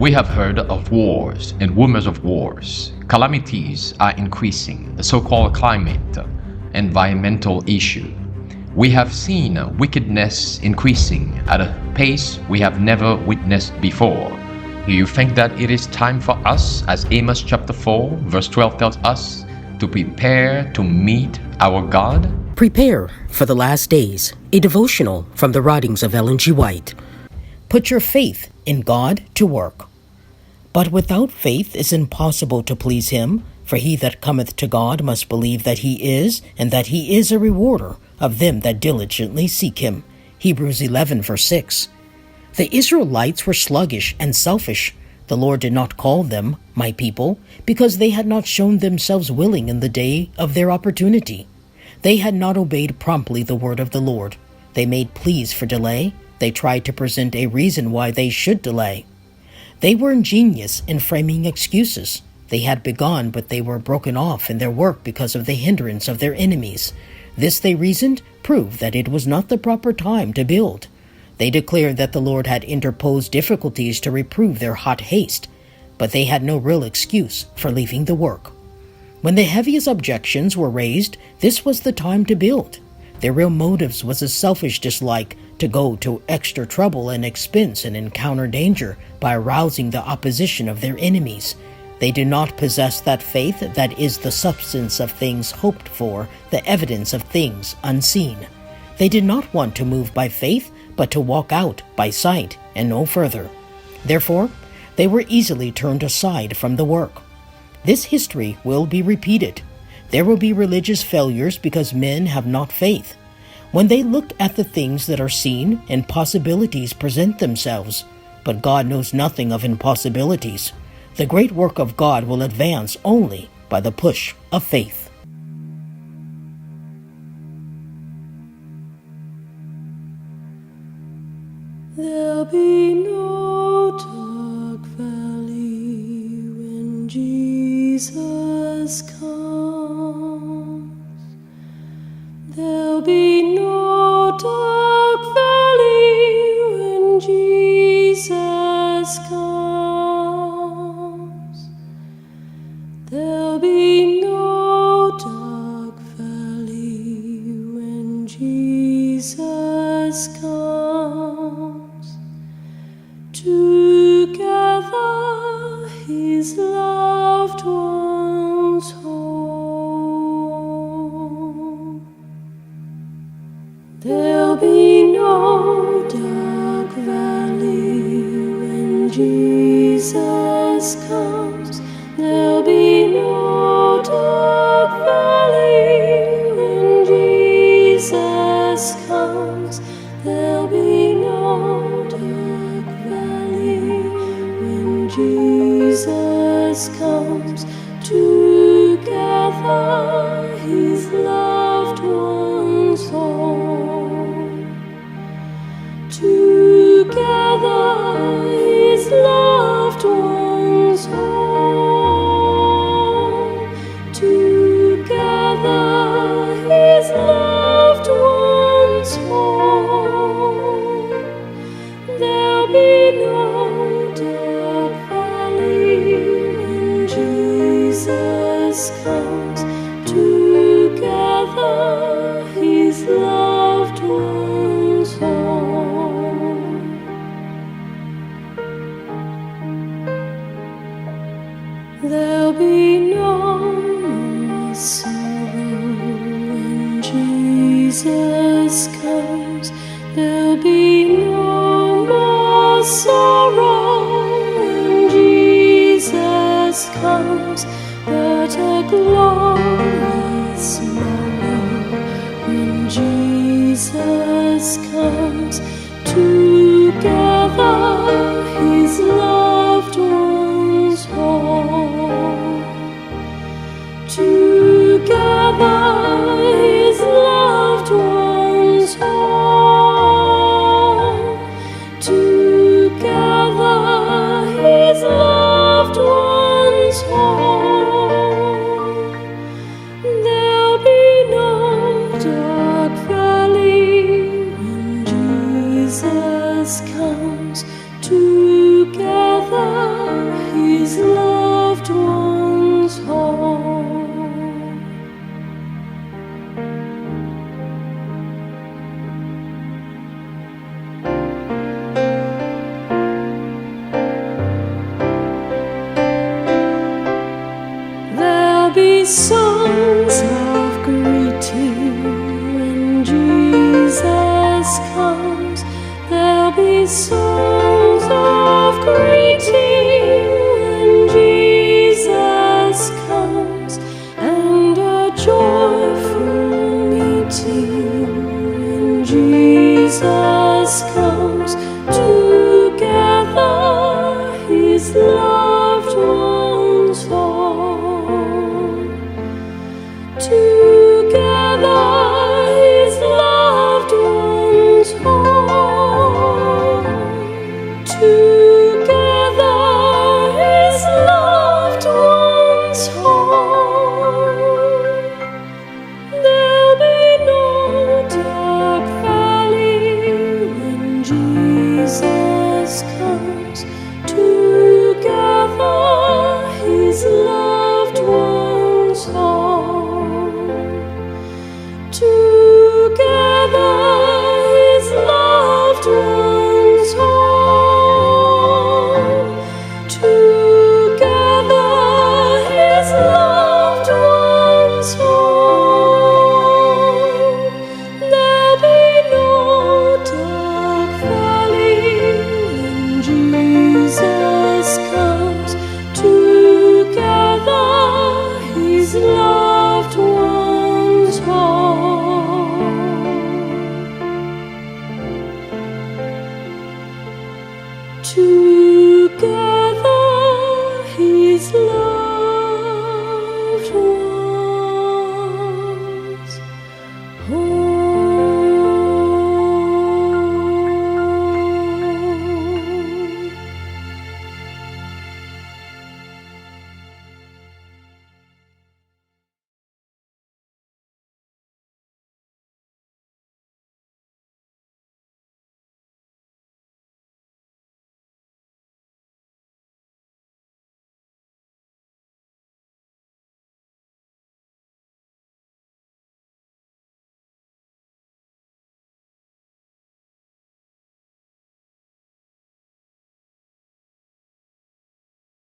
We have heard of wars and rumors of wars. Calamities are increasing, the so-called climate, environmental issue. We have seen wickedness increasing at a pace we have never witnessed before. Do you think that it is time for us, as Amos chapter 4, verse 12 tells us, to prepare to meet our God? Prepare for the Last Days, a devotional from the writings of Ellen G. White. Put your faith in God to work. But without faith it's impossible to please him, for he that cometh to God must believe that he is, and that he is a rewarder of them that diligently seek him. Hebrews 11, verse 6. The Israelites were sluggish and selfish. The Lord did not call them, my people, because they had not shown themselves willing in the day of their opportunity. They had not obeyed promptly the word of the Lord. They made pleas for delay. They tried to present a reason why they should delay. They were ingenious in framing excuses. They had begun, but they were broken off in their work because of the hindrance of their enemies. This, they reasoned, proved that it was not the proper time to build. They declared that the Lord had interposed difficulties to reprove their hot haste, but they had no real excuse for leaving the work. When the heaviest objections were raised, this was the time to build. Their real motives was a selfish dislike to go to extra trouble and expense and encounter danger by arousing the opposition of their enemies. They did not possess that faith that is the substance of things hoped for, the evidence of things unseen. They did not want to move by faith, but to walk out by sight and no further. Therefore, they were easily turned aside from the work. This history will be repeated. There will be religious failures because men have not faith. When they look at the things that are seen, impossibilities present themselves. But God knows nothing of impossibilities. The great work of God will advance only by the push of faith. There'll be no dark valley when Jesus comes. There'll be no dark valley when Jesus comes. There'll be no dark valley when Jesus comes. Together his loved ones home. There'll be no dark valley when Jesus comes. There'll be no dark valley when Jesus comes. There'll be no dark valley when Jesus comes. Together his loved ones home. Together his loved ones home. Together his loved ones home. There'll be no dark valley when Jesus comes. Together his loved ones home. There'll be no more sorrow when Jesus comes. There'll be no more sorrow when Jesus comes, but a glorious morrow when Jesus comes. Together his loved ones home. Together his loved ones home. Together his loved ones home. There'll be no dark valley when Jesus comes. soul.